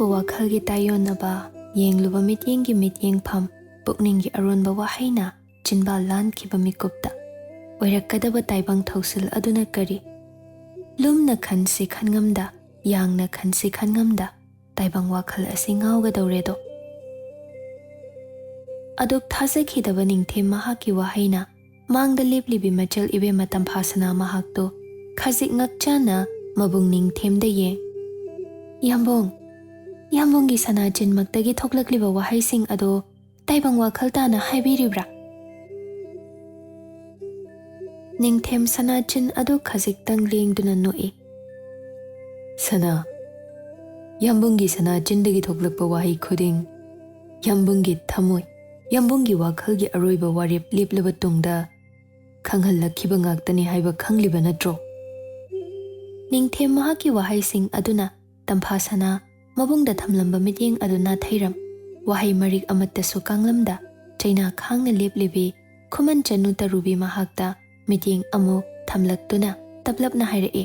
ꯑꯔꯨꯕ ꯋꯥꯈꯜꯒꯤ ꯇꯥꯏꯌꯣꯟꯅꯕ ꯌꯦꯡꯂꯨꯕ ꯃꯤꯠꯌꯦꯡꯒꯤ ꯃꯤꯠꯌꯦꯡꯐꯝ ꯄꯨꯛꯅꯤꯡꯒꯤ ꯑꯔꯣꯟꯕ ꯋꯥꯍꯩꯅ ꯆꯤꯟꯕꯥꯜ ꯂꯥꯟꯈꯤꯕ ꯃꯤꯀꯨꯞꯇ ꯑꯣꯏꯔꯛꯀꯗꯕ ꯇꯥꯏꯕꯪ ꯊꯧꯁꯤꯜ ꯑꯗꯨꯅ ꯀꯔꯤ? ꯂꯨꯝꯅ ꯈꯟꯁꯤ ꯈꯟꯉꯝꯗ, ꯌꯥꯡꯅ ꯈꯟꯁꯤ ꯈꯟꯉꯝꯗ ꯇꯥꯏꯕꯪ ꯋꯥꯈꯜ ꯑꯁꯤ ꯉꯥꯎꯒꯗꯧꯔꯦꯗꯣ꯫ ꯑꯗꯨꯛ ꯊꯥꯖꯈꯤꯗꯕ ꯅꯤꯡꯊꯦꯝ ꯃꯍꯥꯛꯀꯤ ꯋꯥꯍꯩꯅ ꯃꯥꯡꯗ ꯂꯦꯞꯂꯤꯕꯤ ꯃꯆꯜ ꯏꯕꯦꯝꯃ ꯇꯝꯐꯥꯁꯅꯥ ꯃꯍꯥꯛꯇꯣ ꯈꯖꯤꯛ ꯉꯛꯆꯥꯅ ꯃꯕꯨꯡ ꯅꯤꯡꯊꯦꯝꯗ ꯌꯦꯡ, ꯌꯥꯝꯕꯨꯡꯒꯤ ꯁꯅꯥꯆꯤꯟꯃꯛꯇꯒꯤ ꯊꯣꯛꯂꯛꯂꯤꯕ ꯋꯥꯍꯩꯁꯤꯡ ꯑꯗꯣ ꯇꯥꯏꯕꯪ ꯋꯥꯈꯜ ꯇꯥꯅ ꯍꯥꯏꯕꯤꯔꯤꯕ꯭ꯔꯥ? ꯅꯤꯡꯊꯦꯝ ꯁꯅꯥꯆꯤꯟ ꯑꯗꯨ ꯈꯖꯤꯛꯇꯪ ꯂꯦꯡꯗꯨꯅ ꯅꯣꯛꯏ꯫ ꯁꯅꯥ, ꯌꯥꯝꯕꯨꯡꯒꯤ ꯁꯅꯥꯆꯤꯟꯗꯒꯤ ꯊꯣꯛꯂꯛꯄ ꯋꯥꯍꯩ ꯈꯨꯗꯤꯡ ꯌꯥꯝꯕꯨꯡꯒꯤ ꯊꯃꯣꯏ, ꯌꯥꯝꯕꯨꯡꯒꯤ ꯋꯥꯈꯜꯒꯤ ꯑꯔꯣꯏꯕ ꯋꯥꯔꯦꯞ ꯂꯦꯞꯂꯕ ꯇꯨꯡꯗ ꯈꯪꯍꯜꯂꯛꯈꯤꯕ ꯉꯥꯛꯇꯅꯤ ꯍꯥꯏꯕ ꯈꯪꯂꯤꯕ ꯅꯠꯇ꯭ꯔꯣ? ꯅꯤꯡꯊꯦꯝ ꯃꯍꯥꯛꯀꯤ ꯋꯥꯍꯩꯁꯤꯡ ꯑꯗꯨꯅ ꯇꯝꯐꯥꯁꯅꯥ ꯃꯕꯨꯡꯗ ꯊꯝꯂꯝꯕ ꯃꯤꯠꯌꯦꯡ ꯑꯗꯨ ꯅꯥꯊꯩꯔꯝ ꯋꯥꯍꯩ ꯃꯔꯤꯛ ꯑꯃꯠꯇꯁꯨ ꯀꯥꯡꯂꯝꯗ ꯆꯩꯅꯥ ꯈꯥꯡꯅ ꯂꯦꯞꯂꯤꯕꯤ ꯈꯨꯃꯟ ꯆꯅꯨ ꯇꯔꯨꯕꯤ ꯃꯍꯥꯛꯇ ꯃꯤꯠꯌꯦꯡ ꯑꯃꯨꯛ ꯊꯝꯂꯛꯇꯨꯅ ꯇꯞꯂꯞꯅ ꯍꯥꯏꯔꯛꯏ꯫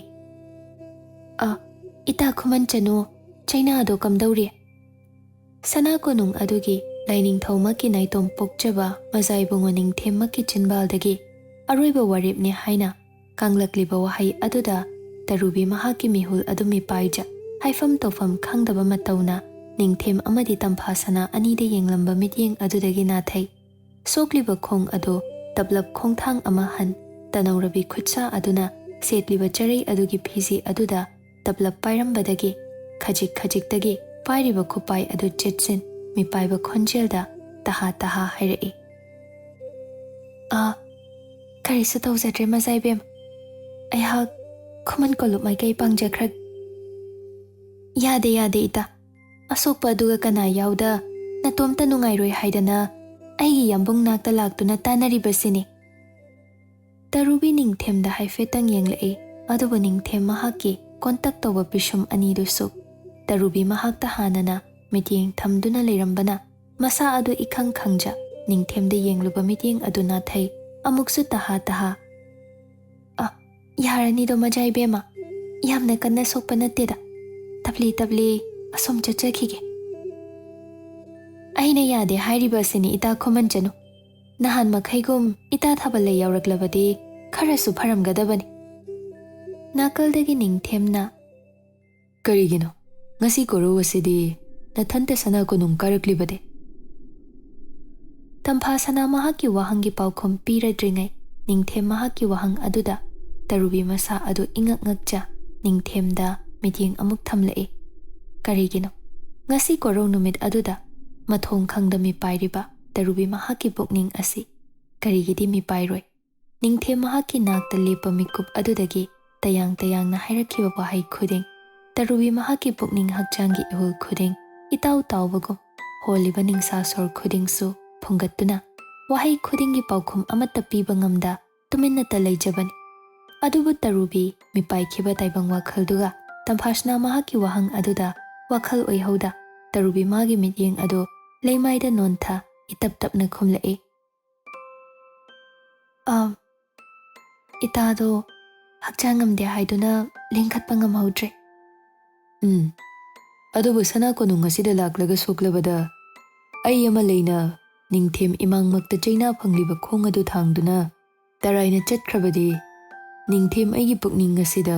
ꯏꯇꯥ ꯈꯨꯃꯟ ꯆꯅꯨ, ꯆꯩꯅꯥꯗꯣ ꯀꯝꯗꯧꯔꯤ? ꯁꯅꯥ ꯀꯣꯅꯨꯡ ꯑꯗꯨꯒꯤ ꯂꯥꯏꯅꯤꯡꯊꯧꯃꯛꯀꯤ ꯅꯥꯏꯇꯣꯝ ꯄꯣꯛꯆꯕ ꯃꯖꯥꯏꯕꯨꯡꯉꯣ ꯅꯤꯡꯊꯦꯝꯃꯛꯀꯤ ꯆꯤꯟꯕꯥꯜꯗꯒꯤ ꯑꯔꯣꯏꯕ ꯋꯥꯔꯦꯞꯅꯤ ꯍꯥꯏꯅ ꯀꯥꯡꯂꯛꯂꯤꯕ ꯋꯥꯍꯩ ꯑꯗꯨꯗ ꯇꯔꯨꯕꯤ ꯃꯍꯥꯛꯀꯤ ꯃꯤꯍꯨꯜ ꯑꯗꯨ ꯃꯤꯄꯥꯏꯖ ꯍꯥꯏꯐꯝ ꯇꯧꯐꯝ ꯈꯪꯗꯕ ꯃꯇꯧꯅ ꯅꯤꯡꯊꯦꯝ ꯑꯃꯗꯤ ꯇꯝꯐꯥꯁꯅꯥ ꯑꯅꯤꯗ ꯌꯦꯡꯂꯝꯕ ꯃꯤꯠꯌꯦꯡ ꯑꯗꯨꯗꯒꯤ ꯅꯥꯊꯩ꯫ ꯁꯣꯛꯂꯤꯕ ꯈꯣꯡ ꯑꯗꯨ ꯇꯞꯂꯞ ꯈꯣꯡꯊꯥꯡ ꯑꯃ ꯍꯟ ꯇꯅꯧꯔꯕꯤ ꯈꯨꯠꯁꯥ ꯑꯗꯨꯅ ꯁꯦꯠꯂꯤꯕ ꯆꯔꯩ ꯑꯗꯨꯒꯤ ꯐꯤꯖꯤ ꯑꯗꯨꯗ ꯇꯞꯂꯞ ꯄꯥꯏꯔꯝꯕꯗꯒꯤ ꯈꯖꯤꯛ ꯈꯖꯤꯛꯇꯒꯤ ꯄꯥꯏꯔꯤꯕ ꯈꯨꯄꯥꯏ ꯑꯗꯨ ꯆꯦꯠꯁꯤꯟ ꯃꯤꯄꯥꯏꯕ ꯈꯣꯟꯖꯦꯜꯗ ꯇꯍꯥ ꯇꯍꯥ ꯍꯥꯏꯔꯛꯏ꯫ ꯀꯔꯤꯁꯨ ꯇꯧꯖꯗ꯭ꯔꯦ ꯃꯖꯥꯏꯕꯦꯝ, ꯑꯩꯍꯥꯛ ꯈꯨꯃꯟ ꯀꯣꯂꯨꯞ ꯃꯥꯏꯀꯩ ꯄꯥꯡꯖꯈ꯭ꯔꯒꯦ꯫ ꯌꯥꯗꯦ ꯏꯇꯥ, ꯑꯁꯣꯛꯄ ꯑꯗꯨꯒ ꯀꯅꯥ ꯌꯥꯎꯗ ꯅꯇꯣꯝꯇ ꯅꯨꯡꯉꯥꯏꯔꯣꯏ ꯍꯥꯏꯗꯅ ꯑꯩꯒꯤ ꯌꯥꯝꯕꯨꯡ ꯅꯥꯛꯇ ꯂꯥꯛꯇꯨꯅ ꯇꯥꯟꯅꯔꯤꯕꯁꯤꯅꯤ꯫ ꯇꯔꯨꯕꯤ ꯅꯤꯡꯊꯦꯝꯗ ꯍꯥꯏꯐꯦꯠꯇꯪ ꯌꯦꯡꯂꯛꯏ, ꯑꯗꯨꯕꯨ ꯅꯤꯡꯊꯦꯝ ꯃꯍꯥꯛꯀꯤ ꯀꯣꯟꯇꯛ ꯇꯧꯕ ꯄꯤꯁꯨꯝ ꯑꯅꯤꯗꯨꯁꯨ ꯇꯔꯨꯕꯤ ꯃꯍꯥꯛꯇ ꯍꯥꯟꯅꯅ ꯃꯤꯠꯌꯦꯡ ꯊꯝꯗꯨꯅ ꯂꯩꯔꯝꯕꯅ ꯃꯁꯥ ꯑꯗꯨ ꯏꯈꯪ ꯈꯪꯖ ꯅꯤꯡꯊꯦꯝꯗ ꯌꯦꯡꯂꯨꯕ ꯃꯤꯠꯌꯦꯡ ꯑꯗꯨ ꯅꯥꯊꯩ ꯑꯃꯨꯛꯁꯨ ꯇꯍꯥ ꯇꯍꯥ, ꯌꯥꯔꯅꯤꯗꯣ ꯃꯖꯥꯏꯕꯦꯝꯃ, ꯌꯥꯝꯅ ꯀꯟꯅ ꯁꯣꯛꯄ ꯅꯠꯇꯦꯗ, ꯇꯞꯂꯤ ꯇꯞꯂꯤ ꯑꯁꯣꯝ ꯆꯠꯆꯈꯤꯒꯦ꯫ ꯑꯩꯅ ꯌꯥꯗꯦ ꯍꯥꯏꯔꯤꯕ ꯑꯁꯤꯅꯤ ꯏꯇꯥ ꯈꯨꯃꯟ ꯆꯅꯨ, ꯅꯍꯥꯟ ꯃꯈꯩꯒꯨꯝ ꯏꯇꯥ ꯊꯥꯕꯜꯂꯩ ꯌꯥꯎꯔꯛꯂꯕꯗꯤ ꯈꯔꯁꯨ ꯐꯔꯝꯒꯗꯕꯅꯤ꯫ ꯅꯥꯀꯜꯗꯒꯤ ꯅꯤꯡꯊꯦꯝꯅ, ꯀꯔꯤꯒꯤꯅꯣ ꯉꯁꯤ ꯀꯣꯔꯧ ꯑꯁꯤꯗꯤ ꯅꯊꯟꯇ ꯁꯅꯥ ꯀꯣꯅꯨꯡ ꯀꯥꯔꯛꯂꯤꯕꯗꯤ? ꯇꯝꯐꯥꯁꯅꯥ ꯃꯍꯥꯛꯀꯤ ꯋꯥꯍꯪꯒꯤ ꯄꯥꯎꯈꯨꯝ ꯄꯤꯔꯗ꯭ꯔꯤꯉꯩ ꯅꯤꯡꯊꯦꯝ ꯃꯍꯥꯛꯀꯤ ꯋꯥꯍꯪ ꯑꯗꯨꯗ ꯇꯔꯨꯕꯤ ꯃꯁꯥ ꯑꯗꯨ ꯏꯉꯛ ꯉꯛꯆ ꯅꯤꯡꯊꯦꯝꯗ ꯃꯤꯠꯌꯦꯡ ꯑꯃꯨꯛ ꯊꯝꯂꯛꯏ꯫ ꯀꯔꯤꯒꯤꯅꯣ ꯉꯁꯤ ꯀꯣꯔꯧ ꯅꯨꯃꯤꯠ ꯑꯗꯨꯗ ꯃꯊꯣꯡ ꯈꯪꯗ ꯃꯤꯄꯥꯏꯔꯤꯕ ꯇꯔꯨꯕꯤ ꯃꯍꯥꯛꯀꯤ ꯄꯨꯛꯅꯤꯡ ꯑꯁꯤ ꯀꯔꯤꯒꯤꯗꯤ ꯃꯤꯄꯥꯏꯔꯣꯏ? ꯅꯤꯡꯊꯦꯝ ꯃꯍꯥꯛꯀꯤ ꯅꯥꯛꯇ ꯂꯦꯞꯄ ꯃꯤꯀꯨꯞ ꯑꯗꯨꯗꯒꯤ ꯇꯌꯥꯡ ꯇꯌꯥꯡꯅ ꯍꯥꯏꯔꯛꯈꯤꯕ ꯋꯥꯍꯩ ꯈꯨꯗꯤꯡ ꯇꯔꯨꯕꯤ ꯃꯍꯥꯛꯀꯤ ꯄꯨꯛꯅꯤꯡ ꯍꯛꯆꯥꯡꯒꯤ ꯏꯍꯨꯜ ꯈꯨꯗꯤꯡ ꯏꯇꯥꯎ ꯇꯥꯎꯕꯒꯨꯝ ꯍꯣꯜꯂꯤꯕ ꯅꯤꯡꯁꯥ ꯁꯣꯔ ꯈꯨꯗꯤꯡꯁꯨ ꯐꯨꯡꯒꯠꯇꯨꯅ ꯋꯥꯍꯩ ꯈꯨꯗꯤꯡꯒꯤ ꯄꯥꯎꯈꯨꯝ ꯑꯃꯠꯇ ꯄꯤꯕ ꯉꯝꯗ ꯇꯨꯃꯤꯟꯅꯇ ꯂꯩꯖꯕꯅꯤ꯫ ꯑꯗꯨꯕꯨ ꯇꯔꯨꯕꯤ ꯃꯤꯄꯥꯏꯈꯤꯕ ꯇꯥꯏꯕꯪ ꯋꯥꯈꯜꯗꯨꯒ ꯇꯝꯐꯥꯁꯅꯥ ꯃꯍꯥꯛꯀꯤ ꯋꯥꯍꯪ ꯑꯗꯨꯗ ꯋꯥꯈꯜ ꯑꯣꯏꯍꯧꯗ ꯇꯔꯨꯕꯤ ꯃꯥꯒꯤ ꯃꯤꯠꯌꯦꯡ ꯑꯗꯨ ꯂꯩꯃꯥꯏꯗ ꯅꯣꯟꯊ ꯏꯇꯞ ꯇꯞꯅ ꯈꯨꯝꯂꯛꯏ꯫ ꯏꯇꯥꯗꯣ ꯍꯛꯆꯥꯡ ꯉꯝꯗꯦ ꯍꯥꯏꯗꯨꯅ ꯂꯦꯡꯈꯠꯄ ꯉꯝꯍꯧꯗ꯭ꯔꯦ꯫ ꯑꯗꯨꯕꯨ ꯁꯅꯥ ꯀꯣꯅꯨꯡ ꯑꯁꯤꯗ ꯂꯥꯛꯂꯒ ꯁꯣꯛꯂꯕꯗ ꯑꯩ ꯑꯃ ꯂꯩꯅ ꯅꯤꯡꯊꯦꯝ ꯏꯃꯥꯡꯃꯛꯇ ꯆꯩꯅꯥ ꯐꯪꯂꯤꯕ ꯈꯣꯡ ꯑꯗꯨ ꯊꯥꯡꯗꯨꯅ ꯇꯔꯥꯏꯅ ꯆꯠꯈ꯭ꯔꯕꯗꯤ ꯅꯤꯡꯊꯦꯝ ꯑꯩꯒꯤ ꯄꯨꯛꯅꯤꯡ ꯑꯁꯤꯗ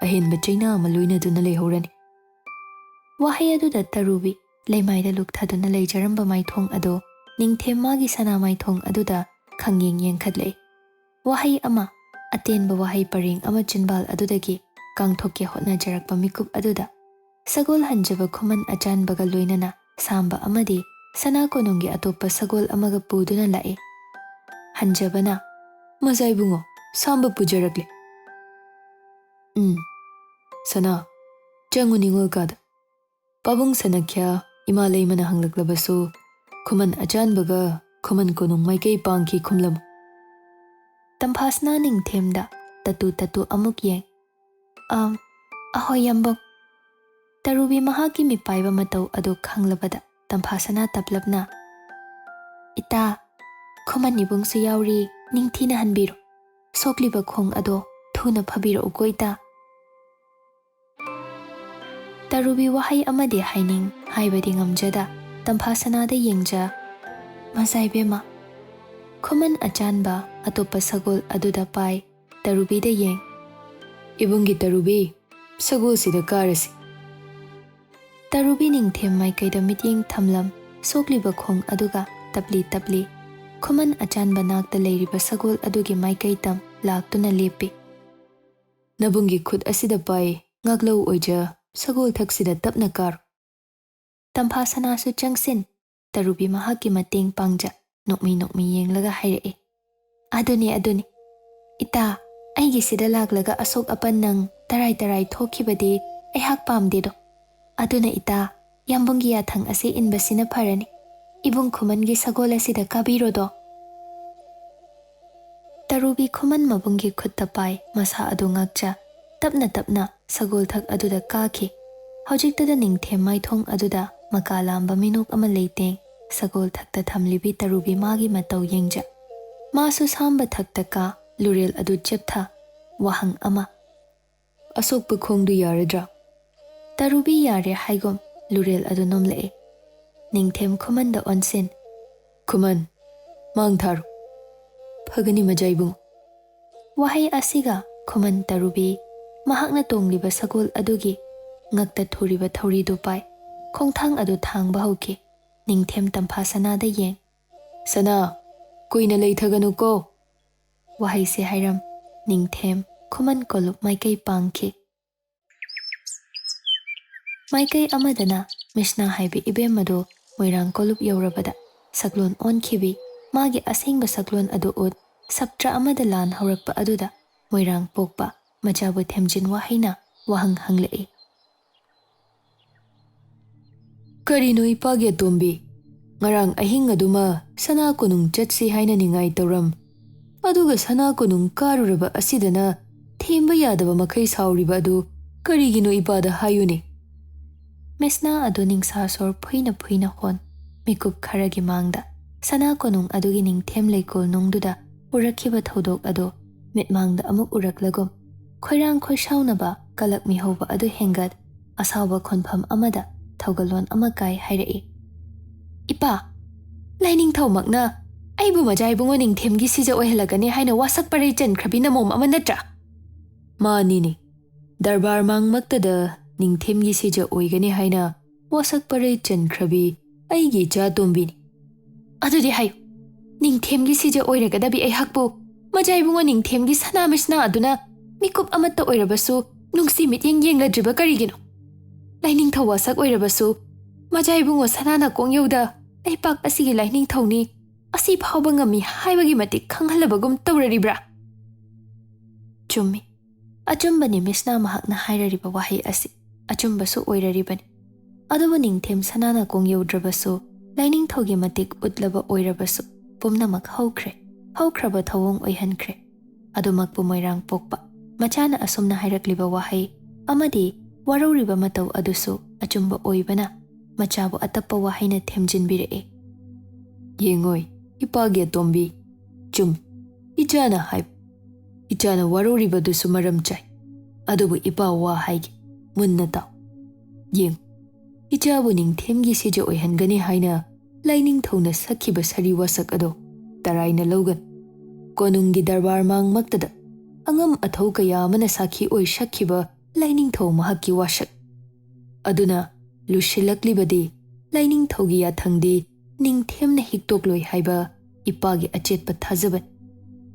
ꯑꯍꯦꯟꯕ ꯆꯩꯅꯥ ꯑꯃ ꯂꯣꯏꯅꯗꯨꯅ ꯂꯩꯍꯧꯔꯅꯤ꯫ ꯋꯥꯍꯩ ꯑꯗꯨꯗ ꯇꯔꯨꯕꯤ ꯂꯩꯃꯥꯏꯗ ꯂꯨꯞꯊꯗꯨꯅ ꯂꯩꯖꯔꯝꯕ ꯃꯥꯏꯊꯣꯡ ꯑꯗꯣ ꯅꯤꯡꯊꯦꯝ ꯃꯥꯒꯤ ꯁꯅꯥ ꯃꯥꯏꯊꯣꯡ ꯑꯗꯨꯗ ꯈꯪꯌꯦꯡ ꯌꯦꯡꯈꯠꯂꯛꯏ꯫ ꯋꯥꯍꯩ ꯑꯃ, ꯑꯇꯦꯟꯕ ꯋꯥꯍꯩ ꯄꯔꯦꯡ ꯑꯃ ꯆꯤꯟꯕꯥꯜ ꯑꯗꯨꯗꯒꯤ ꯀꯥꯡꯊꯣꯛꯀꯦ ꯍꯣꯠꯅꯖꯔꯛꯄ ꯃꯤꯀꯨꯞ ꯑꯗꯨꯗ ꯁꯒꯣꯜ ꯍꯟꯖꯕ ꯈꯨꯃꯟ ꯑꯆꯥꯟꯕꯒ ꯂꯣꯏꯅꯅ ꯁꯥꯝꯕ ꯑꯃꯗꯤ ꯁꯅꯥ ꯀꯣꯅꯨꯡꯒꯤ ꯑꯇꯣꯞꯄ ꯁꯒꯣꯜ ꯑꯃꯒ ꯄꯨꯗꯨꯅ ꯂꯥꯛꯏ꯫ ꯍꯟꯖꯕꯅ, ꯃꯖꯥꯏꯕꯨꯡꯉꯣ, ꯁꯥꯝꯕ ꯄꯨꯖꯔꯛꯂꯦ꯫ ꯁꯅꯥ, ꯆꯪꯉꯨ ꯅꯤꯡꯉꯣꯜ ꯀꯥꯗ꯫ ꯄꯥꯕꯨꯡ ꯁꯅꯈ꯭ꯌꯥ ꯏꯃꯥ ꯂꯩꯃꯅ ꯍꯪꯂꯛꯂꯕꯁꯨ ꯈꯨꯃꯟ ꯑꯆꯥꯟꯕꯒ ꯈꯨꯃꯟ ꯀꯣꯅꯨꯡ ꯃꯥꯏꯀꯩ ꯄꯥꯡꯈꯤ ꯈꯨꯝꯂꯝꯃꯨ꯫ ꯇꯝꯐꯥꯁꯅꯥ ꯅꯤꯡꯊꯦꯝꯗ ꯇꯇꯨ ꯇꯇꯨ ꯑꯃꯨꯛ ꯌꯦꯡ, ꯑꯍꯣꯏ ꯌꯥꯝꯕꯨꯡ꯫ ꯇꯔꯨꯕꯤ ꯃꯍꯥꯛꯀꯤ ꯃꯤꯄꯥꯏꯕ ꯃꯇꯧ ꯑꯗꯨ ꯈꯪꯂꯕꯗ ꯇꯝꯐꯥꯁꯅꯥ ꯇꯞꯂꯞꯅ, ꯏꯇꯥ, ꯈꯨꯃꯟ ꯏꯕꯨꯡꯁꯨ ꯌꯥꯎꯔꯤ, ꯅꯤꯡꯊꯤꯅ ꯍꯟꯕꯤꯔꯣ, ꯁꯣꯛꯂꯤꯕ ꯈꯣꯡ ꯑꯗꯣ ꯊꯨꯅ ꯐꯕꯤꯔꯛꯎꯀꯣ ꯏꯇꯥ꯫ Tarubi wahai amadi haining haibadi ngamjada Tamphasanada yengja Masai bema Khuman achanba atopa sagol aduda pai Tarubi da yeng Ibungi Tarubi sagol sida karasi Tarubi Ningthem maikaida mityeng thamlam sokliba khong aduga tapli tapli Khuman achanba nakta leiriba sagol adugi maikai tam laktuna lepi Nabungi khut asida pai ngaklau oija sagol thaksida tapna kar Tampasana su changsin Tarubi mahaki mateng pangja nokmi yenglaga haire aduni ita aigi sida laklaga asok apan nang tarai thokibadi aihak pamde do aduna ita yambungi yathang ase inbasina pharani ibung khuman gi sagol asida kabiro do Tarubi khuman mabungi khutta pai masa adu ngakcha tapna sagol thak aduda kaki hojiktada Ningthem maithong aduda makalamba minok ama leiteng sagol thakta thamlibi Tarubi magi matau yengja masu samba thakta ka lurel adu cheptha wahang ama asok bukhong du yaradra Tarubi yare haigom lurel adu nomle Ningthem khuman da onsin Khuman mang tharu phagani majaibung wahai asiga khuman Tarubi mahakna tongliba sagol adugi ngakta thuriba thauri du pai khongthang adu thangba hauki Ningthem Tampasana da yeng Sana kuina leithaganu ko wahai se hairam Ningthem khuman kolup maikai pangki maikai amadana Mishna haibi ibemadu moirang kolup yaurabada saklon onkhibi magi asengba saklon adu ut saptra amada lan haurakpa aduda moirang pokpa machabu themjin wahaina wahang hanglei Karino ipagi atombi ngarang ahing aduma sana konung chatsi haina ningai tauram aduga sana konung karuraba asidana themba yadaba makhai sauriba adu karigino ipada hayuni Mishna adu ningsa sor phuina hon mikup kharagi mangda sana konung adugi Ningthem leikol nungduda urakhiba thodok adu mitmangda amuk uraklagom khoirang khoisaunaba kalak mihoba adu hengat asawba khonpham amada Thaugalon amakai hairei Ipa Lainingthau makna aibu majai bungo Ningthem gi sija ohelagani haina wasak parei chenkhrabi namom ama natra mani ni darbar mang maktada Ningthem gi sija oigani haina wasak parei chenkhrabi aigi cha tombi ni adudi hayo Ningthem gi sija oiragadabi aihakbu majai bungo Ningthem gi sana Mishna aduna mikup amatta oirabasu nungsi mityeng yengladriba karigino Lainingthau wasak oirabasu majai bungo sanana kongyauda aipak asigi Lainingthau ni asi phauba ngami haibagi matik khanghalabagum tauraribra chummi achumbani Mishna mahakna hairariba wahai asi achumbasu oiraribani adubu Ningthem sanana kongyaudrabasu Lainingthau gi matik utlaba oirabasu pumnamak haukraba thawong oihankre adumakpu moirang pokpa machana asumna hairakliba wahai amadi Warauriba matau adusu achumba oibana machabu atappa wahaina themjinbiree yengoi ipagi atombi chum ichana haib ichana warauriba dusu maram chai adubu ipa wa haigi munna taw yeng ichabu Ningthem gi sija oihangani haina Lainingthauna sakhiba sari wasak ado taraina logan konungi darbar mang maktada angam athau kaya mana sakhi oi shakhiba Lainingthau mahaki wasak aduna lushilaklibadi Lainingthau gi yathangdi Ningthem na hiktokloi haiba ipagi achetpa thajaban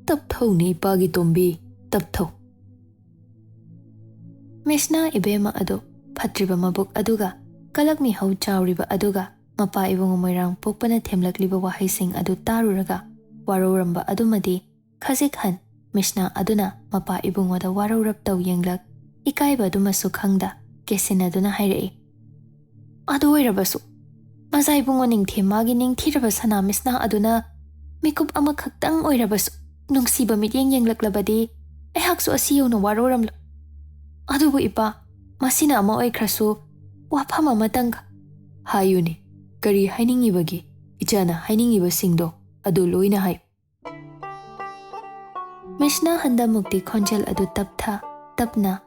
tapthau ni ipagi tombi tapthau Mishna ibema adu phatriba mabuk aduga kalakmi hau chawriba aduga mapa ibungo moirang pokpana themlakliba wahaising adu taruraga waroramba adumadi khazikhan Mishna aduna mapa ibungoda warorap taw yenglak ikaiba dumasu khangda kesina duna hairei adu oirabasu mazai bungo Ningthem magi ningthiraba sana Mishna aduna mikup ama khaktang oirabasu nungsiba mityeng yenglaklabadi aihaksu asiyona waroramlo adubu ipa masina ama oikhrasu wafam amatanga hayuni kari hainingibagi ichana hainingiba singdo adu loina hai Mishna handa mukti khonjal adu tapna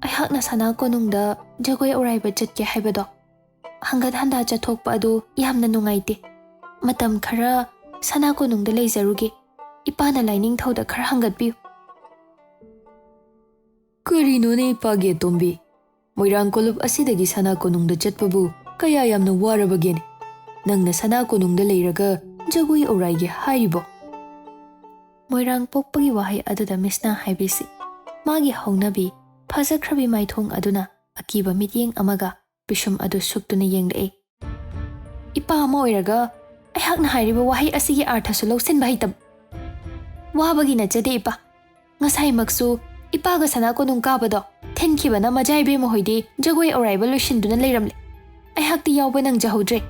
ꯑꯩꯍꯥꯛꯅ ꯁꯅꯥ ꯀꯣꯅꯨꯡꯗ ꯖꯒꯣꯏ ꯑꯧꯔꯥꯏꯕ ꯆꯠꯀꯦ ꯍꯥꯏꯕꯗꯣ ꯍꯪꯒꯠ ꯍꯟꯗꯥ ꯆꯠꯊꯣꯛꯄ ꯑꯗꯨ ꯌꯥꯝꯅ ꯅꯨꯡꯉꯥꯏꯇꯦ ꯃꯇꯝ ꯈꯔ ꯁꯅꯥ ꯀꯣꯅꯨꯡꯗ ꯂꯩꯖꯔꯨꯒꯦ ꯏꯄꯥꯅ ꯂꯥꯏꯅꯤꯡꯊꯧꯗ ꯈꯔ ꯍꯪꯒꯠꯄꯤꯌꯨ ꯀꯔꯤꯅꯣꯅꯦ ꯏꯄꯥꯒꯤ ꯑꯇꯣꯝꯕꯤ ꯃꯣꯏꯔꯥꯡ ꯀꯣꯂꯨꯞ ꯑꯁꯤꯗꯒꯤ ꯁꯅꯥ ꯀꯣꯅꯨꯡꯗ ꯆꯠꯄꯕꯨ ꯀꯌꯥ ꯌꯥꯝꯅ ꯋꯥꯔꯕꯒꯦꯅꯦ ꯅꯪꯅ ꯁꯅꯥ ꯀꯣꯅꯨꯡꯗ ꯂꯩꯔꯒ ꯖꯒꯣꯏ ꯑꯧꯔꯥꯏꯒꯦ ꯍꯥꯏꯔꯤꯕꯣ ꯃꯣꯏꯔꯥꯡ ꯄꯣꯛꯄꯒꯤ ꯋꯥꯍꯩ ꯑꯗꯨꯗ ꯃꯤꯁꯅ ꯍꯥꯏꯕꯤꯁꯤ ꯃꯥꯒꯤ ꯍꯧꯅꯕꯤ ꯐꯖꯈ꯭ꯔꯕꯤ ꯃꯥꯏꯊꯣꯡ ꯑꯗꯨꯅ ꯑꯀꯤꯕ ꯃꯤꯠꯌꯦꯡ ꯑꯃꯒ ꯄꯤꯁꯨꯝ ꯑꯗꯨ ꯁꯨꯛꯇꯨꯅ ꯌꯦꯡꯂꯛꯏ ꯏꯄꯥ ꯑꯃ ꯑꯣꯏꯔꯒ ꯑꯩꯍꯥꯛꯅ ꯍꯥꯏꯔꯤꯕ ꯋꯥꯍꯩ ꯑꯁꯤꯒꯤ ꯑꯥꯔꯊꯁꯨ ꯂꯧꯁꯤꯟꯕ ꯍꯩꯇꯕ ꯋꯥꯕꯒꯤ ꯅꯠꯆꯗꯦ ꯏꯄꯥ ꯉꯁꯥꯏꯃꯛꯁꯨ ꯏꯄꯥꯒ ꯁꯅꯥ ꯀꯣꯅꯨꯡ ꯀꯥꯕꯗꯣ ꯊꯤꯟꯈꯤꯕꯅ ꯃꯖꯥꯏꯕꯦꯝꯃ ꯍꯣꯏꯗꯤ ꯖꯒꯣꯏ ꯑꯧꯔꯥꯏꯕ ꯂꯣꯏꯁꯤꯟꯗꯨꯅ ꯂꯩꯔꯝꯂꯦ ꯑꯩꯍꯥꯛꯇꯤ ꯌꯥꯎꯕ ꯅꯪꯖꯍꯧꯗ꯭ꯔꯦ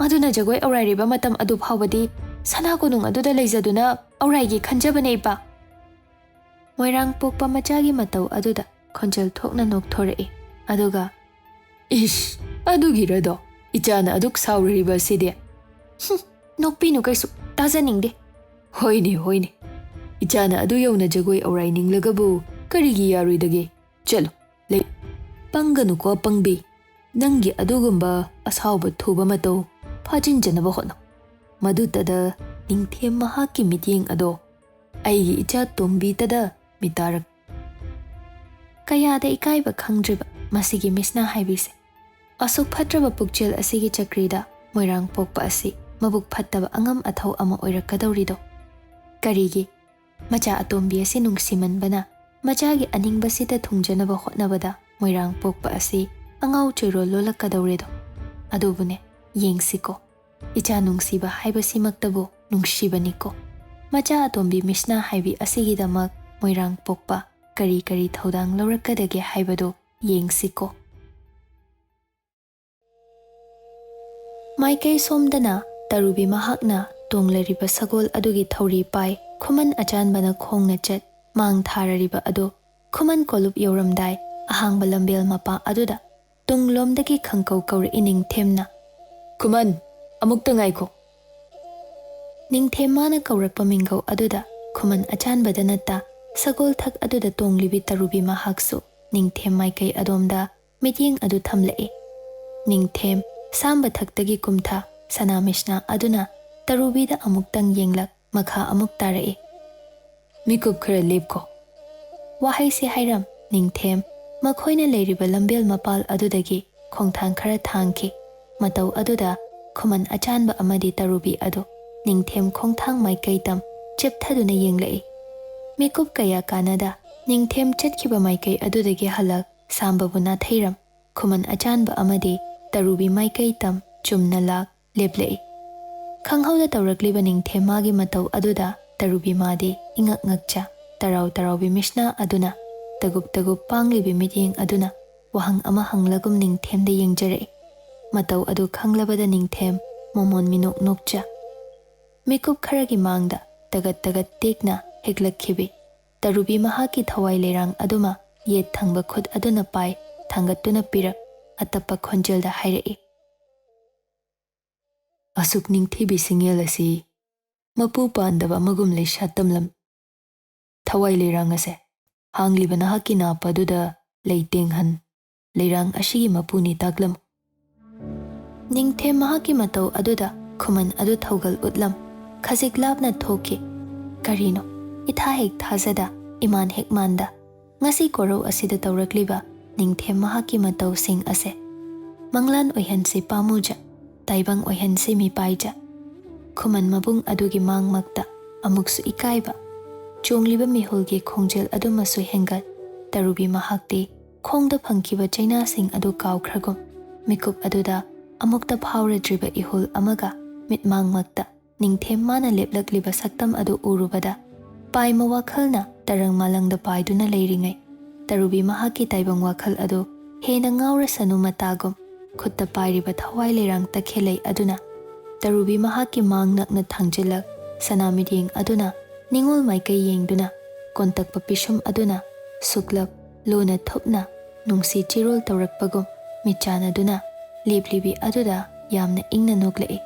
ꯑꯗꯨꯅ ꯖꯒꯣꯏ ꯑꯧꯔꯥꯏꯔꯤꯕ ꯃꯇꯝ ꯑꯗꯨ ꯐꯥꯎꯕꯗꯤ ꯁꯅꯥ ꯀꯣꯅꯨꯡ ꯑꯗꯨꯗ ꯂꯩꯖꯗꯨꯅ ꯑꯧꯔꯥꯏꯒꯦ ꯈꯟꯖꯕꯅꯦ ꯏꯄꯥ ꯃꯣꯏꯔꯥꯡ ꯄꯣꯛꯄ ꯃꯆꯥꯒꯤ ꯃꯇꯧ ꯑꯗꯨꯗ ꯈꯣꯟꯖꯦꯜ ꯊꯣꯛꯅ ꯅꯣꯛꯊꯣꯔꯛꯏ ꯑꯗꯨꯒ ꯏꯁ ꯑꯗꯨꯒꯤꯔꯗꯣ ꯏꯆꯥꯅ ꯑꯗꯨꯛ ꯁꯥꯎꯔꯤꯕ ꯑꯁꯤꯗꯤ ꯅꯣꯛꯄꯤꯅꯨ ꯀꯩꯁꯨ ꯇꯥꯖꯅꯤꯡꯗꯦ ꯍꯣꯏꯅꯦ ꯍꯣꯏꯅꯦ ꯏꯆꯥꯅ ꯑꯗꯨ ꯌꯧꯅ ꯖꯒꯣꯏ ꯑꯧꯔꯥꯏꯅꯤꯡꯂꯒꯕꯨ ꯀꯔꯤꯒꯤ ꯌꯥꯔꯣꯏꯗꯒꯦ ꯆꯠꯂꯣ ꯂꯩ ꯄꯪꯒꯅꯨꯀꯣ ꯄꯪꯕꯤ ꯅꯪꯒꯤ ꯑꯗꯨꯒꯨꯝꯕ ꯑꯁꯥꯎꯕ ꯊꯨꯕ ꯃꯇꯧ ꯐꯥꯖꯤꯟꯖꯅꯕ ꯍꯣꯠꯅꯧ ꯃꯗꯨꯇꯗ ꯅꯤꯡꯊꯦꯝ ꯃꯍꯥꯛꯀꯤ ꯃꯤꯠꯌꯦꯡ ꯑꯗꯣ ꯑꯩꯒꯤ ꯏꯆꯥ ꯇꯣꯝꯕꯤꯇꯗ ꯃꯤꯇꯥꯔꯛ ꯀꯌꯥꯗ ꯏꯀꯥꯏꯕ ꯈꯪꯗ꯭ꯔꯤꯕ ꯃꯁꯤꯒꯤ ꯃꯤꯁꯅ ꯍꯥꯏꯕꯤꯁꯦ ꯑꯁꯨꯛ ꯐꯠꯇ꯭ꯔꯕ ꯄꯨꯛꯆꯦꯜ ꯑꯁꯤꯒꯤ ꯆꯀ꯭ꯔꯤꯗ ꯃꯣꯏꯔꯥꯡ ꯄꯣꯛꯄ ꯑꯁꯤ ꯃꯕꯨꯛ ꯐꯠꯇꯕ ꯑꯉꯝ ꯑꯊꯧ ꯑꯃ ꯑꯣꯏꯔꯛꯀꯗꯧꯔꯤꯗꯣ ꯀꯔꯤꯒꯤ ꯃꯆꯥ ꯑꯇꯣꯝꯕꯤ ꯑꯁꯤ ꯅꯨꯡꯁꯤꯃꯟꯕꯅ ꯃꯆꯥꯒꯤ ꯑꯅꯤꯡꯕꯁꯤꯗ ꯊꯨꯡꯖꯅꯕ ꯍꯣꯠꯅꯕꯗ ꯃꯣꯏꯔꯥꯡ ꯄꯣꯛꯄ ꯑꯁꯤ ꯑꯉꯥꯎ ꯆꯩꯔꯣꯜ ꯂꯣꯜꯂꯛꯀꯗꯧꯔꯦꯗꯣ ꯑꯗꯨꯕꯨꯅꯦ ꯌꯦꯡꯁꯤꯀꯣ ꯏꯆꯥ ꯅꯨꯡꯁꯤꯕ ꯍꯥꯏꯕꯁꯤꯃꯛꯇꯕꯨ ꯅꯨꯡꯁꯤꯕꯅꯤꯀꯣ ꯃꯆꯥ ꯑꯇꯣꯝꯕꯤ ꯃꯤꯁꯅ ꯍꯥꯏꯕꯤ ꯑꯁꯤꯒꯤꯗꯃꯛ ꯃꯣꯏꯔꯥꯡ ꯄꯣꯛꯄ ꯀꯔꯤ ꯀꯔꯤ ꯊꯧꯗꯥꯡ ꯂꯧꯔꯛꯀꯗꯒꯦ ꯍꯥꯏꯕꯗꯨ ꯌꯦꯡꯁꯤꯀꯣ ꯃꯥꯏꯀꯩ ꯁꯣꯝꯗꯅ ꯇꯔꯨꯕꯤ ꯃꯍꯥꯛꯅ ꯇꯣꯡꯂꯔꯤꯕ ꯁꯒꯣꯜ ꯑꯗꯨꯒꯤ ꯊꯧꯔꯤ ꯄꯥꯏ ꯈꯨꯃꯟ ꯑꯆꯥꯟꯕꯅ ꯈꯣꯡꯅ ꯆꯠ ꯃꯥꯡ ꯊꯥꯔꯔꯤꯕ ꯑꯗꯨ ꯈꯨꯃꯟ ꯀꯣꯂꯨꯞ ꯌꯧꯔꯝꯗꯥꯏ ꯑꯍꯥꯡꯕ ꯂꯝꯕꯦꯜ ꯃꯄꯥ ꯑꯗꯨꯗ ꯇꯨꯡꯂꯣꯝꯗꯒꯤ ꯈꯪꯀꯧ ꯀꯧꯔꯛꯏ ꯅꯤꯡꯊꯦꯝꯅ ꯈꯨꯃꯟ ꯑꯃꯨꯛꯇ ꯉꯥꯏꯈꯣ ꯅꯤꯡꯊꯦꯝ ꯃꯥꯅ ꯀꯧꯔꯛꯄ ꯃꯤꯡꯒꯧ ꯑꯗꯨꯗ ꯈꯨꯃꯟ ꯑꯆꯥꯟꯕꯗ ꯅꯠꯇ ꯁꯒꯣꯜ ꯊꯛ ꯑꯗꯨꯗ ꯇꯣꯡꯂꯤꯕꯤ ꯇꯔꯨꯕꯤ ꯃꯍꯥꯛꯁꯨ ꯅꯤꯡꯊꯦꯝ ꯃꯥꯏꯀꯩ ꯑꯗꯣꯝꯗ ꯃꯤꯠꯌꯦꯡ ꯑꯗꯨ ꯊꯝꯂꯛꯏ ꯅꯤꯡꯊꯦꯝ ꯁꯥꯝꯕ ꯊꯛꯇꯒꯤ ꯀꯨꯝꯊ ꯁꯅꯥ ꯃꯤꯁꯅ ꯑꯗꯨꯅ ꯇꯔꯨꯕꯤꯗ ꯑꯃꯨꯛꯇꯪ ꯌꯦꯡꯂꯛ ꯃꯈꯥ ꯑꯃꯨꯛ ꯇꯥꯔꯛꯏ ꯃꯤꯀꯨꯞ ꯈꯔ ꯂꯦꯞꯈꯣ ꯋꯥꯍꯩꯁꯤ ꯍꯥꯏꯔꯝ ꯅꯤꯡꯊꯦꯝ ꯃꯈꯣꯏꯅ ꯂꯩꯔꯤꯕ ꯂꯝꯕꯦꯜ ꯃꯄꯥꯜ ꯑꯗꯨꯗꯒꯤ ꯈꯣꯡꯊꯥꯡ ꯈꯔ ꯊꯥꯡꯈꯤ ꯃꯇꯧ ꯑꯗꯨꯗ ꯈꯨꯃꯟ ꯑꯆꯥꯟꯕ ꯑꯃꯗꯤ ꯇꯔꯨꯕꯤ ꯑꯗꯨ ꯅꯤꯡꯊꯦꯝ ꯈꯣꯡꯊꯥꯡ ꯃꯥꯏꯀꯩꯇꯝ ꯆꯦꯞꯊꯗꯨꯅ ꯌꯦꯡꯂꯛꯏ ꯃꯤꯀꯨꯞ ꯀꯌꯥ ꯀꯥꯟꯅꯗ ꯅꯤꯡꯊꯦꯝ ꯆꯠꯈꯤꯕ ꯃꯥꯏꯀꯩ ꯑꯗꯨꯗꯒꯤ ꯍꯜꯂꯛ ꯁꯥꯝꯕꯕꯨ ꯅꯥꯊꯩꯔꯝ ꯈꯨꯃꯟ ꯑꯆꯥꯟꯕ ꯑꯃꯗꯤ ꯇꯔꯨꯕꯤ ꯃꯥꯏꯀꯩꯇꯝ ꯆꯨꯝꯅ ꯂꯥꯛ ꯂꯦꯞꯂꯛꯏ ꯈꯪꯍꯧꯗ ꯇꯧꯔꯛꯂꯤꯕ ꯅꯤꯡꯊꯦꯝ ꯃꯥꯒꯤ ꯃꯇꯧ ꯑꯗꯨꯗ ꯇꯔꯨꯕꯤ ꯃꯥꯗꯤ ꯏꯉꯛ ꯉꯛꯆ ꯇꯔꯥꯎ ꯇꯔꯥꯎꯕꯤ ꯃꯤꯁꯅ ꯑꯗꯨꯅ ꯇꯒꯨꯞ ꯇꯒꯨꯞ ꯄꯥꯡꯂꯤꯕꯤ ꯃꯤꯠꯌꯦꯡ ꯑꯗꯨꯅ ꯋꯥꯍꯪ ꯑꯃ ꯍꯪꯂꯒꯨꯝ ꯅꯤꯡꯊꯦꯝꯗ ꯌꯦꯡꯖꯔꯛꯏ ꯃꯇꯧ ꯑꯗꯨ ꯈꯪꯂꯕꯗ ꯅꯤꯡꯊꯦꯝ ꯃꯣꯃꯣꯟ ꯃꯤꯅꯣꯛ ꯅꯣꯛꯆ ꯃꯤꯀꯨꯞ ꯈꯔꯒꯤ ꯃꯥꯡꯗ ꯇꯒꯠ ꯇꯒꯠ ꯇꯦꯛꯅ ꯍꯦꯛꯂꯛꯈꯤꯕꯤ ꯇꯔꯨꯕꯤ ꯃꯍꯥꯛꯀꯤ ꯊꯋꯥꯏ ꯂꯩꯔꯥꯡ ꯑꯗꯨꯃ ꯌꯦꯠ ꯊꯪꯕ ꯈꯨꯠ ꯑꯗꯨꯅ ꯄꯥꯏ ꯊꯥꯡꯒꯠꯇꯨꯅ ꯄꯤꯔꯛ ꯑꯇꯞꯄ ꯈꯣꯟꯖꯦꯜꯗ ꯍꯥꯏꯔꯛꯏ ꯑꯁꯨꯛ ꯅꯤꯡꯊꯤꯕꯤ ꯁꯤꯡꯌꯦꯜ ꯑꯁꯤ ꯃꯄꯨ ꯄꯥꯟꯗꯕ ꯑꯃꯒꯨꯝ ꯂꯩꯁꯥ ꯇꯝꯂꯝ ꯊꯋꯥꯏ ꯂꯩꯔꯥꯡ ꯑꯁꯦ ꯍꯥꯡꯂꯤꯕ ꯅꯍꯥꯛꯀꯤ ꯅꯥꯞ ꯑꯗꯨꯗ ꯂꯩꯇꯦꯡꯍꯟ ꯂꯩꯔꯥꯡ ꯑꯁꯤꯒꯤ ꯃꯄꯨꯅꯤ ꯇꯥꯛꯂꯝ ꯅꯤꯡꯊꯦꯝ ꯃꯍꯥꯛꯀꯤ ꯃꯇꯧ ꯑꯗꯨꯗ ꯈꯨꯃꯟ ꯑꯗꯨ ꯊꯧꯒꯜ ꯎꯠꯂꯝ ꯈꯖꯤꯛ ꯂꯥꯞꯅ ꯊꯣꯛꯈꯤ ꯀꯔꯤꯅꯣ ꯏꯊꯥ ꯍꯦꯛ ꯊꯥꯖꯗ ꯏꯃꯥꯟ ꯍꯦꯛ ꯃꯥꯟꯗ ꯉꯁꯤ ꯀꯣꯔꯧ ꯑꯁꯤꯗ ꯇꯧꯔꯛꯂꯤꯕ ꯅꯤꯡꯊꯦꯝ ꯃꯍꯥꯛꯀꯤ ꯃꯇꯧꯁꯤꯡ ꯑꯁꯦ ꯃꯪꯂꯥꯟ ꯑꯣꯏꯍꯟꯁꯤ ꯄꯥꯝꯃꯨꯖ ꯇꯥꯏꯕꯪ ꯑꯣꯏꯍꯟꯁꯤ ꯃꯤꯄꯥꯏꯖ ꯈꯨꯃꯟ ꯃꯕꯨꯡ ꯑꯗꯨꯒꯤ ꯃꯥꯡꯃꯛꯇ ꯑꯃꯨꯛꯁꯨ ꯏꯀꯥꯏꯕ ꯆꯣꯡꯂꯤꯕ ꯃꯤꯍꯨꯜꯒꯤ ꯈꯣꯡꯖꯦꯜ ꯑꯗꯨꯃꯁꯨ ꯍꯦꯟꯒꯠ ꯇꯔꯨꯕꯤ ꯃꯍꯥꯛꯇꯤ ꯈꯣꯡꯗ ꯐꯪꯈꯤꯕ ꯆꯩꯅꯥꯁꯤꯡ ꯑꯗꯨ ꯀꯥꯎꯈ꯭ꯔꯒꯨꯝ ꯃꯤꯀꯨꯞ ꯑꯗꯨꯗ ꯑꯃꯨꯛꯇ ꯐꯥꯎꯔꯗ꯭ꯔꯤꯕ ꯏꯍꯨꯜ ꯑꯃꯒ ꯃꯤꯠꯃꯥꯡꯃꯛꯇ ꯅꯤꯡꯊꯦꯝ ꯃꯥꯅ ꯂꯦꯞꯂꯛꯂꯤꯕ ꯁꯛꯇꯝ ꯑꯗꯨ ꯎꯔꯨꯕꯗ ꯄꯥꯏꯃ ꯋꯥꯈꯜꯅ ꯇꯔꯪ ꯃꯥꯂꯪꯗ ꯄꯥꯏꯗꯨꯅ ꯂꯩꯔꯤꯉꯩ ꯇꯔꯨꯕꯤ ꯃꯍꯥꯛꯀꯤ ꯇꯥꯏꯕꯪ ꯋꯥꯈꯜ ꯑꯗꯨ ꯍꯦꯟꯅ ꯉꯥꯎꯔꯁꯅꯨ ꯃꯇꯥꯒꯨꯝ ꯈꯨꯠꯇ ꯄꯥꯏꯔꯤꯕ ꯊꯋꯥꯏ ꯂꯩꯔꯥꯡ ꯇꯈꯦꯜꯂꯩ ꯑꯗꯨꯅ ꯇꯔꯨꯕꯤ ꯃꯍꯥꯛꯀꯤ ꯃꯥꯡ ꯅꯛꯅ ꯊꯥꯡꯖꯤꯜꯂꯛ ꯁꯅꯥ ꯃꯤꯠꯌꯦꯡ ꯑꯗꯨꯅ ꯅꯤꯡꯉꯣꯜ ꯃꯥꯏꯀꯩ ꯌꯦꯡꯗꯨꯅ ꯀꯣꯟꯇꯛꯄ ꯄꯤꯁꯨꯝ ꯑꯗꯨꯅ ꯁꯨꯛꯂꯞ ꯂꯨꯅ ꯊꯨꯞꯅ ꯅꯨꯡꯁꯤ ꯆꯤꯔꯣꯜ ꯇꯧꯔꯛꯄꯒꯨꯝ ꯃꯤꯠꯆꯥꯟꯅꯗꯨꯅ ꯂꯦꯞꯂꯤꯕꯤ ꯑꯗꯨꯗ ꯌꯥꯝꯅ ꯏꯪꯅ ꯅꯣꯛꯂꯛꯏ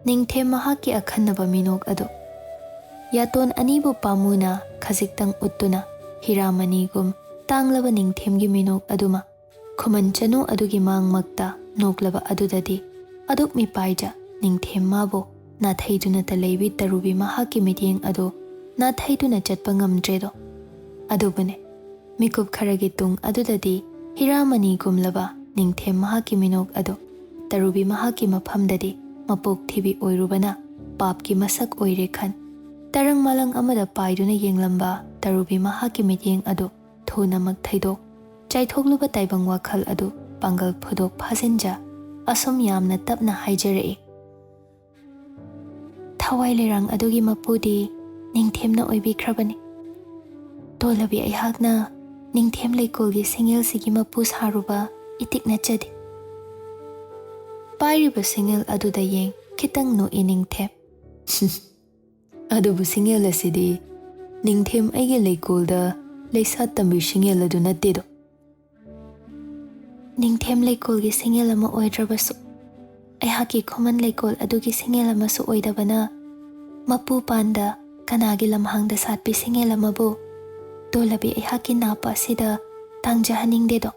ꯅꯤꯡꯊꯦꯝ ꯃꯍꯥꯛꯀꯤ ꯑꯈꯟꯅꯕ ꯃꯤꯅꯣꯛ ꯑꯗꯨ ꯌꯥꯇꯣꯟ ꯑꯅꯤꯕꯨ ꯄꯥꯝꯃꯨꯅ ꯈꯖꯤꯛꯇꯪ ꯎꯠꯇꯨꯅ ꯍꯤꯔꯥꯃꯅꯤꯒꯨꯝ तांग्लबा निंगथेमगी मिनोक अदुमा खुमन चनु अदुगी मांगमक्ता नोक्लबा अदुददी अदुक मिपाइजा निंगथेम माबो नाथैदुना तलैबी तरुबी महाकी मिटिंग अदो नाथैदुना चटपा ngamdredo अदुबने मिकुप खरगी तुंग अदुददी हिरामनी गुमलबा निंगथेम महाकी मिनोक अदो तरुबी महाकी मफमददी मपोक थिबी ओइरुबना पापकी मसक ओइरे खन तरंग मालंग अमदा पाइदुना येंगलंबा तरुबी महाकी मिटिंग अदो थोनमक थैदोक चाइथोगलुबा ताइबंग वाखल अदो पांगल फुदोक फाजिनजा असम यामना तपना हाइजरए थवाई लेरंग अदुगी मपुदी निंगथेमना ओइबिख्रबनी तोलबी अइहाकना निंगथेम लेकोलगी सिंगेल सिगी मपु सारुबा इतिकना चदि पाइरिबा सिंगेल अदुदा येंग खितंग नो इनिंगथेम अदुबु सिंगेल असिदी निंगथेम अइगे लेकोलदा लेसा तंबी सिंगेल अदु नत्तेदो निंगथेम लेकोलगी सिंगेल अमा ओइद्रबसु अइहाकी खुमन लेकोल अदुगी सिंगेल अमासु ओइदबना मपु पांदा कनागी लमहांगदा सातपी सिंगेल अमाबु तोलबी अइहाकी नापा सिदा तांगजहनिंगदेदो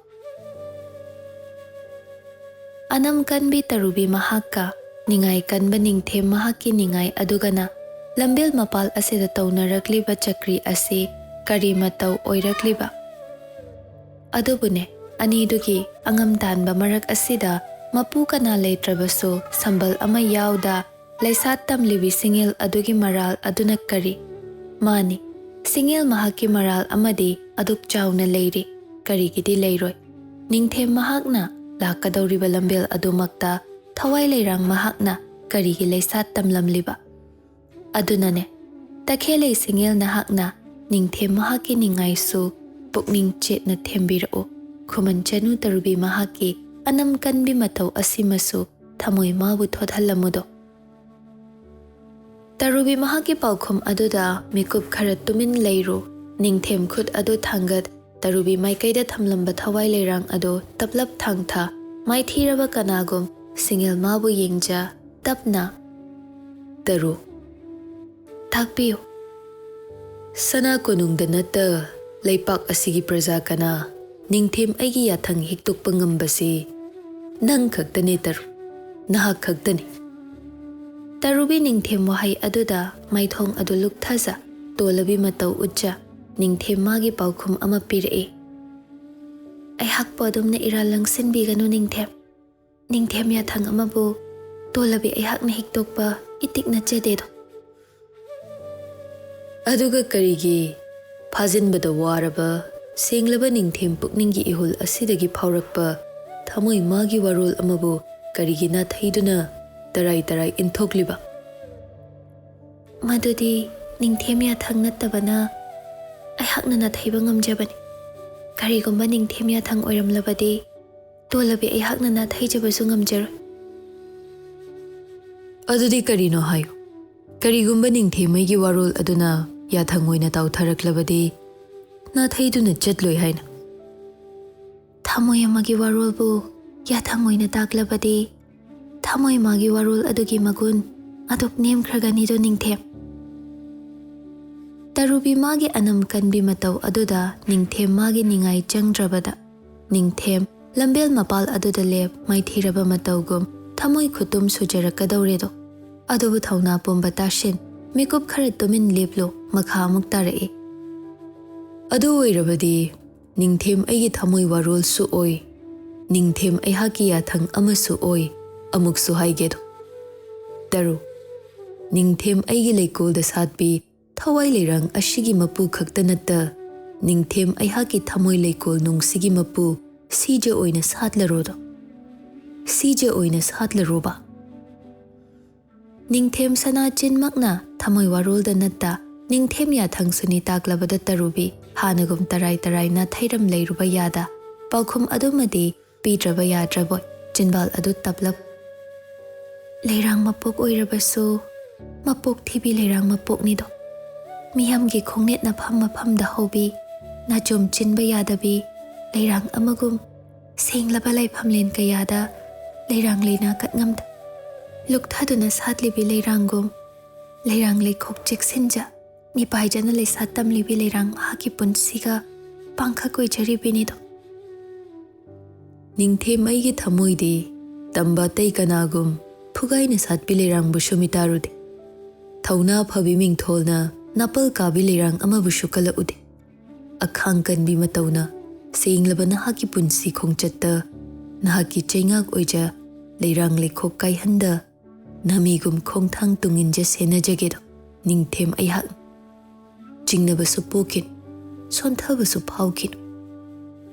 अनम कनबी तरुबी महाका निंगाई कनबा निंगथेम महाकी निंगाई अदुगना लंबेल मपाल असिदा तौनरक्लिबा चक्री असी करी मतौ ओइरक्लिबा अदुबुने अनीदुगी अंगम तानबा मरक असिदा मपु कना लेत्रबसु संबल अमा याउदा लेसात तमलिबी सिंगेल अदुगी मराल अदुना करी मानी सिंगेल महाकी मराल अमदी अदुक चाउना लेरी करीगिदी लेरोय निंगथेम महाकना लाकदौरिबा लंबेल अदुमक्ता थवाई लेरांग महाकना करीगी लेसात तमलमलिबा अदुनाने तखेले सिंगेल नाहकना निंगथेम महाकी निंगाइसु पुकनिंग चेतना थेम्बिरओ खुमन चनु तरुबी महाकी अनम कनबी मतौ असिमसु थमोय माबु थोथलमुदो तरुबी महाकी पाउखुम अदुदा मिकुप खर तुमिन लेरो निंगथेम खुद अदु थांगत तरुबी माइकैदा थमलंबा थवाई लेरांग अदो तपलब थांगथा माइथीरबा कनागुम सिंगेल माबु येंगजा तपना तरु ताकपियो सना कोनुंगदा नत लेपाक असिगी प्रजा कना निंगथेम अइगी याथंग हिक्तोकपा ngambasi नंग खक्तने तरु नहा खक्तने तरुबी निंगथेम वहाई अदुदा माइथोंग अदु लुक्थाजा तोलबी मतौ उज्जा निंगथेम मागी पाउखुम अमा पिरए अइहाक पदुमना इरा लंगसिनबिगनु निंगथेम याथंग अमाबु तोलबी अइहाकना हिक्तोकपा इतिकना चदेदो अदुगा करीगी फाजिनबदा वारबा सेंगलबा निंगथेम पुकनिंगी इहुल असिदगी फावरकपा थमोय मागी वारोल अमबु करीगी नाथैदुना तराई तराई इंथोकलिबा मदुदी निंगथेम याथंग नत्तबना अइहाकना नाथैबा ngamjabani करीगुम्बा निंगथेम याथंग ओइरमलबदी तोलबी अइहाकना नाथैजबसु ngamjaroy अदुदी करीनो हायो करीगुम्बा निंगथेमैगी वारोल अदुना याथंग ओइना ताउथरक्लबदी नाथैदुना चटलोय हाइना थमोय अमगी वारोलबु याथंग ओइना ताकलबदी थमोय मागी वारोल अदुगी मगुन अदुक नेमख्रगनिदो निंगथेम तरुबी मागी अनम कनबी मतौ अदुदा निंगथेम मागी निंगाई चंगद्रबदा निंगथेम लंबेल मपाल अदुदा लेप माइथीरबा मतौगुम थमोय खुतुम सुजरकदौरेदो अदुबु थौना पुंबा ताशिन मिकुप खर तुमिन लेपलो मखा अमुक तारए अदु ओइरबदी निंगथेम अइगी थमोय वारोल सु ओइ निंगथेम अइहाकी याथंग अमसु ओइ अमुकसु हाइगेदो तरु निंगथेम अइगी लेकोलदा सातपी थवाई लेरंग अशिगी मपु खक्ता नत्त निंगथेम अइहाकी थमोय लेकोल नुंगसिगी मपु सीजे ओइना सातलरोदो सीजे ओइना सातलरोबा निंगथेम सना चिनमकना थमोय वारोलदा नत्ता निंगथेम याथंग सुनि ताकलबदा तरुबी हानगुम तराई तराई नाथैरम लेरुबा यादा पाउखुम अदुमदी पीद्रबा याद्रबोय चिनबाल अदु तपलब लेरांग मपोक ओइरबसु मपोक थिबी लेरांग मपोकनिदो मियामगी खोंगनेतना मफमदा हौबी नाचुम चिनबा यादबी लेरांग अमगुम सेंगलबा लाइफमलेन कयादा लेरांग लेना कतंगमदा लुक्थादुना सातलिबी लेरांगुम लेरांग लेखोक चेक्सिनजा मिपाइजना लेसा तमलिबी लेरांग महाकी पुनसिगा ꯄꯥꯡꯈꯛ ꯑꯣꯏꯖꯔꯤꯕꯅꯤꯗꯣ ꯅꯤꯡꯊꯦꯝ ꯑꯩꯒꯤ ꯊꯃꯣꯏꯗꯤ ꯇꯝꯕ ꯑꯇꯩ ꯀꯅꯥꯒꯨꯝ ꯐꯨꯒꯥꯏꯅ ꯁꯥꯠꯄꯤ ꯂꯩꯔꯥꯡꯕꯨꯁꯨ ꯃꯤꯇꯥꯔꯨꯗꯦ ꯊꯧꯅꯥ ꯐꯕꯤ ꯃꯤꯡꯊꯣꯜꯅ ꯅꯥꯄꯜ ꯀꯥꯕꯤ ꯂꯩꯔꯥꯡ ꯑꯃꯕꯨꯁꯨ ꯀꯜꯂꯛꯎꯗꯦ ꯑꯈꯥꯡ ꯀꯟꯕꯤ ꯃꯇꯧꯅ ꯁꯦꯡꯂꯕ ꯅꯍꯥꯛꯀꯤ ꯄꯨꯟꯁꯤ ꯈꯣꯡꯆꯠꯇ ꯅꯍꯥꯛꯀꯤ ꯆꯩꯉꯥꯛ ꯑꯣꯏꯖ ꯂꯩꯔꯥꯡ ꯂꯩꯈꯣꯛ ꯀꯥꯏꯍꯟꯗ ꯅꯃꯤꯒꯨꯝ ꯈꯣꯡꯊꯥꯡ ꯇꯨꯡꯏꯟꯖ ꯁꯦꯟꯅꯖꯒꯦꯗꯣ ꯅꯤꯡꯊꯦꯝ ꯑꯩꯍꯥꯛ ꯆꯤꯡꯅꯕꯁꯨ ꯄꯣꯛꯈꯤꯅꯨ ꯁꯣꯟꯊꯕꯁꯨ ꯐꯥꯎꯈꯤꯅꯨ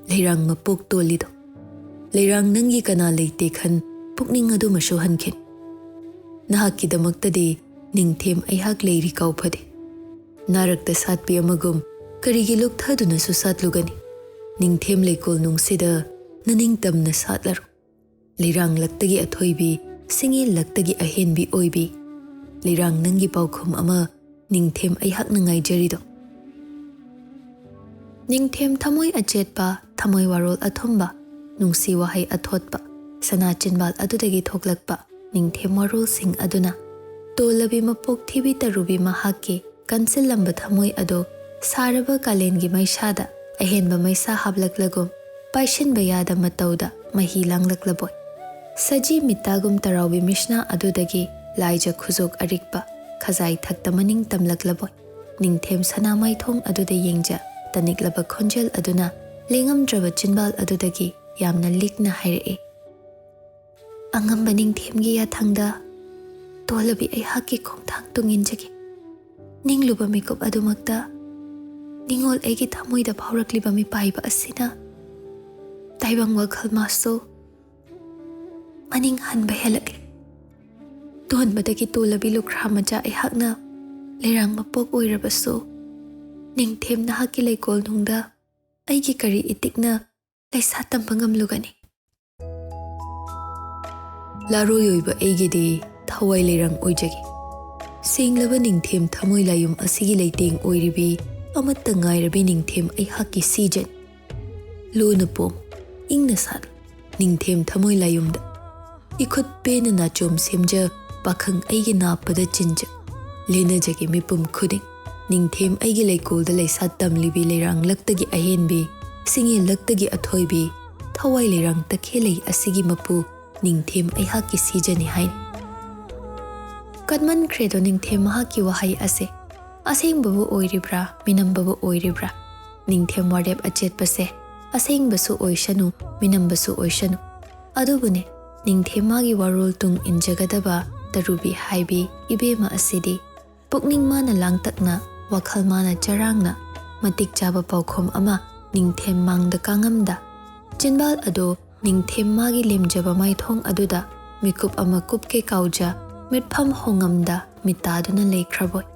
ꯂꯩꯔꯥꯡ ꯃꯄꯣꯛ ꯇꯣꯜꯂꯤꯗꯣ ꯂꯩꯔꯥꯡ ꯅꯪꯒꯤ ꯀꯅꯥ ꯂꯩꯇꯦ ꯈꯟ ꯄꯨꯛꯅꯤꯡ ꯑꯗꯨꯃꯁꯨ ꯍꯟꯈꯤꯅꯨ ꯅꯍꯥꯛꯀꯤꯗꯃꯛꯇꯗꯤ ꯅꯤꯡꯊꯦꯝ ꯑꯩꯍꯥꯛ ꯂꯩꯔꯤ ꯀꯥꯎꯐꯗꯦ ꯅꯥꯔꯛꯇ ꯁꯥꯠꯄꯤ ꯑꯃꯒꯨꯝ ꯀꯔꯤꯒꯤ ꯂꯨꯞꯊꯗꯨꯅꯁꯨ ꯁꯥꯠꯂꯨꯒꯅꯤ ꯅꯤꯡꯊꯦꯝ ꯂꯩꯀꯣꯜ ꯅꯨꯡꯁꯤꯗ ꯅꯅꯤꯡꯇꯝꯅ ꯁꯥꯠꯂꯔꯣ ꯂꯩꯔꯥꯡꯂꯛꯇꯒꯤ ꯑꯊꯣꯏꯕꯤ ꯁꯤꯡꯌꯦꯜꯂꯛꯇꯒꯤ ꯑꯍꯦꯟꯕꯤ ꯑꯣꯏꯕꯤ ꯂꯩꯔꯥꯡ ꯅꯪꯒꯤ ꯄꯥꯎꯈꯨꯝ ꯑꯃ ꯅꯤꯡꯊꯦꯝ ꯑꯩꯍꯥꯛꯅ ꯉꯥꯏꯖꯔꯤꯗꯣ ꯅꯤꯡꯊꯦꯝ ꯊꯃꯣꯏ ꯑꯆꯦꯠꯄ ꯊꯃꯣꯏ ꯋꯥꯔꯣꯜ ꯑꯊꯨꯝꯕ ꯅꯨꯡꯁꯤ ꯋꯥꯍꯩ ꯑꯊꯣꯠꯄ ꯁꯅꯥ ꯆꯤꯟꯕꯥꯜ ꯑꯗꯨꯗꯒꯤ ꯊꯣꯛꯂꯛꯄ ꯅꯤꯡꯊꯦꯝ ꯋꯥꯔꯣꯜꯁꯤꯡ ꯑꯗꯨꯅ ꯇꯣꯜꯂꯕꯤ ꯃꯄꯣꯛ ꯊꯤꯕꯤ ꯇꯔꯨꯕꯤ ꯃꯍꯥꯛꯀꯤ ꯀꯟꯁꯤꯜꯂꯝꯕ ꯊꯃꯣꯏ ꯑꯗꯨ ꯁꯥꯔꯕ ꯀꯥꯂꯦꯟꯒꯤ ꯃꯩꯁꯥꯗ ꯑꯍꯦꯟꯕ ꯃꯩꯁꯥ ꯍꯥꯞꯂꯛꯂꯒꯨꯝ ꯄꯥꯏꯁꯤꯟꯕ ꯌꯥꯗ ꯃꯇꯧꯗ ꯃꯍꯤ ꯂꯥꯡꯂꯛꯂꯕꯣꯏ ꯁꯖꯤ ꯃꯤꯠꯇꯥꯒꯨꯝ ꯇꯔꯥꯎꯕꯤ ꯃꯤꯁꯅꯥ ꯑꯗꯨꯗꯒꯤ ꯂꯥꯏꯖ ꯈꯨꯖꯣꯛ ꯑꯔꯤꯛꯄ ꯈꯖꯥꯏ ꯊꯛꯇ ꯃꯅꯤꯡ ꯇꯝꯂꯛꯂꯕꯣꯏ ꯅꯤꯡꯊꯦꯝ ꯁꯅꯥꯃꯥꯏꯊꯣꯡ ꯑꯗꯨꯗ ꯌꯦꯡꯖ ꯇꯅꯤꯛꯂꯕ ꯈꯣꯟꯖꯦꯜ ꯑꯗꯨꯅ ꯂꯦꯡꯉꯝꯗ꯭ꯔꯕ ꯆꯤꯟꯕꯥꯜ ꯑꯗꯨꯗꯒꯤ ꯌꯥꯝꯅ ꯂꯤꯛꯅ ꯍꯥꯏꯔꯛꯏ ꯑꯉꯝꯕ ꯅꯤꯡꯊꯦꯝꯒꯤ ꯌꯥꯊꯪꯗ ꯇꯣꯜꯂꯕꯤ ꯑꯩꯍꯥꯛꯀꯤ ꯈꯣꯡꯊꯥꯡ ꯇꯨꯡꯏꯟꯖꯒꯦ ꯅꯤꯡꯂꯨꯕ ꯃꯤꯀꯨꯞ ꯑꯗꯨꯃꯛꯇ ꯅꯤꯡꯉꯣꯜ ꯑꯩꯒꯤ ꯊꯃꯣꯏꯗ ꯐꯥꯎꯔꯛꯂꯤꯕ ꯃꯤꯄꯥꯏꯕ ꯑꯁꯤꯅ ꯇꯥꯏꯕꯪ ꯋꯥꯈꯜ ꯃꯥꯁꯨ ꯃꯅꯤꯡ ꯍꯟꯕ ꯍꯦꯜꯂꯛꯂꯤ ꯇꯣꯟꯕꯗꯒꯤ ꯇꯣꯜꯂꯕꯤ ꯂꯨꯈ꯭ꯔꯥ ꯃꯆꯥ ꯑꯩꯍꯥꯛꯅ ꯂꯩꯔꯥꯡ ꯃꯄꯣꯛ ꯑꯣꯏꯔꯕꯁꯨ ꯅꯤꯡꯊꯦꯝ ꯅꯍꯥꯛꯀꯤ ꯂꯩꯀꯣꯜ ꯅꯨꯡꯗ ꯑꯩꯒꯤ ꯀꯔꯤ ꯏꯇꯤꯛꯅ ꯂꯩꯁꯥ ꯇꯝꯕ ꯉꯝꯂꯨꯒꯅꯤ ꯂꯥꯔꯣꯏ ꯑꯣꯏꯕ ꯑꯩꯒꯤꯗꯤ ꯊꯋꯥꯏ ꯂꯩꯔꯥꯡ ꯑꯣꯏꯖꯒꯦ ꯁꯦꯡꯂꯕ ꯅꯤꯡꯊꯦꯝ ꯊꯃꯣꯏ ꯂꯥꯌꯨꯝ ꯑꯁꯤꯒꯤ ꯂꯩꯇꯦꯡ ꯑꯣꯏꯔꯤꯕꯤ ꯑꯃꯠꯇ ꯉꯥꯏꯔꯕꯤ ꯅꯤꯡꯊꯦꯝ ꯑꯩꯍꯥꯛꯀꯤ ꯁꯤꯖꯟ ꯂꯨꯅ ꯄꯣꯝ ꯏꯪꯅ ꯁꯥꯠꯂꯨ ꯅꯤꯡꯊꯦꯝ ꯊꯃꯣꯏ ꯂꯥꯌꯨꯝꯗ इखुत पेन नाचोम सेमजा पाखंग अइगे नापदा चिंजा लेनजगे मिपुम खुदिंग निंगथेम अइगे लैकोलदा लैसा तमलिबी लैरांग लक्तगी अहेनबी सिंगे लक्तगी अथोइबी थवाई लैरांग तखेलै असिगी मपु निंगथेम अइहाकी सीजनी हाइन कदमन क्रेदो निंगथेम महाकी वहाई असे असेंगबबु ओइरिब्रा मिनंबबु ओइरिब्रा निंगथेम वारेप अचेतपसे असेंगबसु ओइशनु मिनंबसु ओइशनु अदुबुने निंगथेमागी वारोल तुंग इंजगदबा तरुबी हाइबी इबेमा असिदी पुकनिंग माना लांगतकना वाखल माना चरांगना मतिक चाबा पाउखोम अमा निंगथेम मांगदा कांगमदा चिनबाल अदो निंगथेमागी लेमजबा माइथोंग अदुदा मिकुप अमा कुपके काउजा मिटफम होंगमदा मितादुना लेख्रबोय